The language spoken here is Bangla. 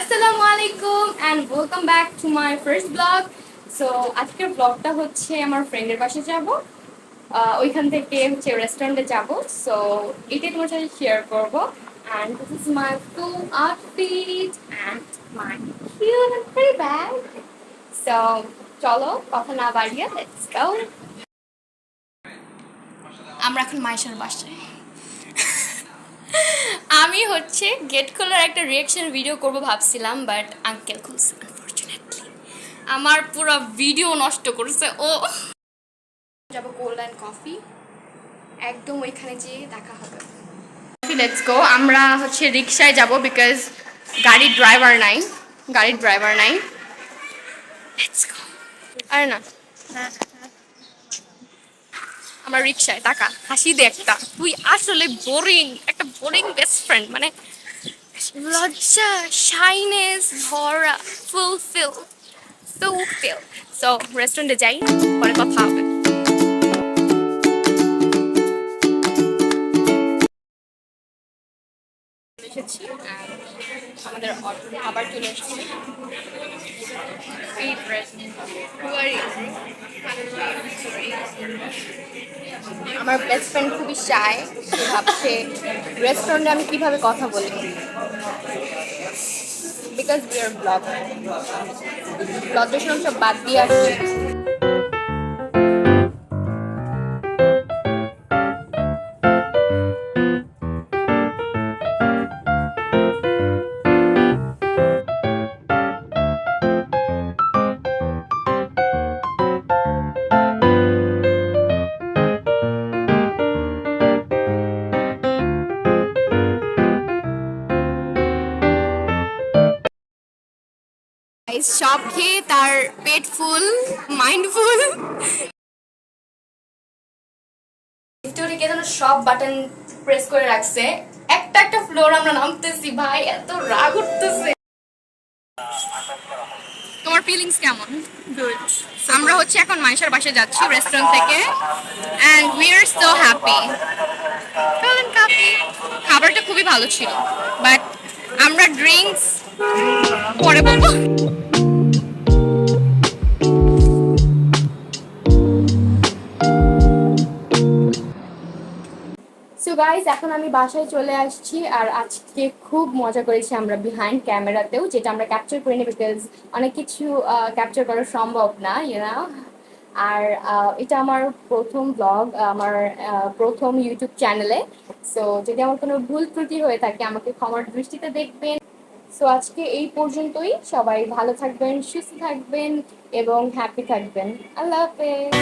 আসসালামু আলাইকুম and welcome back to my first blog. So আজকের ব্লগটা হচ্ছে আমার ফ্রেন্ডের বাসায় যাব, ওইখান থেকে হচ্ছে রেস্টুরেন্টে যাব। সো এটাই তোমার সাথে শেয়ার করবো। And this is my full outfit and my cute and pretty bag. So চলো কথা না বাড়িয়ে লেটস গো। আমরা এখন মাইশার বাসায়। আমি হচ্ছে গেট খোলার একটা রিয়াকশন ভিডিও করব ভাবছিলাম, বাট আঙ্কেল খুলছে আনফরচুনেটলি। আমার পুরো ভিডিও নষ্ট করছে ও। যাব কোল্ড অ্যান্ড কফি, একদম ওইখানে যেয়ে দেখা হবে। Let's go. আমরা হচ্ছে রিক্সায় যাব বিকজ গাড়ির ড্রাইভার নাই। Let's go. আরে না, আমার রিক্সায় টাকা হাসি দে একটা। তুই আসলে বোরিং বেস্ট ফ্রেন্ড, মানে লজ্জা শাইনেস ভরা ফুলফিল সো রেস্টুরেন্টে যাই, পরে কথা হবে। এসেছি, আমাদের খাবার চলে এসেছে। আমার বেস্ট ফ্রেন্ড খুবই শায়, ভাবছে রেস্টুরেন্টে আমি কিভাবে কথা বলি, বিকজ উই আর ব্লগার। লজ্জা সব বাদ দিয়ে আসছে। সব খেয়ে তার পেট ফুল, মাইন্ড ফুল। ভিক্টোরিয়া যেন সব বাটন প্রেস করে রাখছে। একটা ফ্লোর আমরা নামতেছি, ভাই এত রাগ উঠতেছে। তোমার ফিলিংস কেমন? গুড। আমরা হচ্ছে এখন মাইশার বাসায় যাচ্ছি রেস্টুরেন্ট থেকে, and we are so happy. চলেন কাপি। খাবারটা খুবই ভালো ছিল, বাট আমরা ড্রিঙ্কস পরে বলবো। সো গাইজ, এখন আমি বাসায় চলে আসছি, আর আজকে খুব মজা করেছি আমরা বিহাইন্ড ক্যামেরাতেও, যেটা আমরা ক্যাপচার করিনি বিকজ অনেক কিছু ক্যাপচার করা সম্ভব না, আর এটা আমার প্রথম ব্লগ, আমার প্রথম ইউটিউব চ্যানেলে। সো যদি আমার কোনো ভুল ত্রুটি হয়ে থাকে আমাকে ক্ষমার দৃষ্টিতে দেখবেন। সো আজকে এই পর্যন্তই। সবাই ভালো থাকবেন, সুস্থ থাকবেন এবং হ্যাপি থাকবেন। আল্লাহ হাফেজ।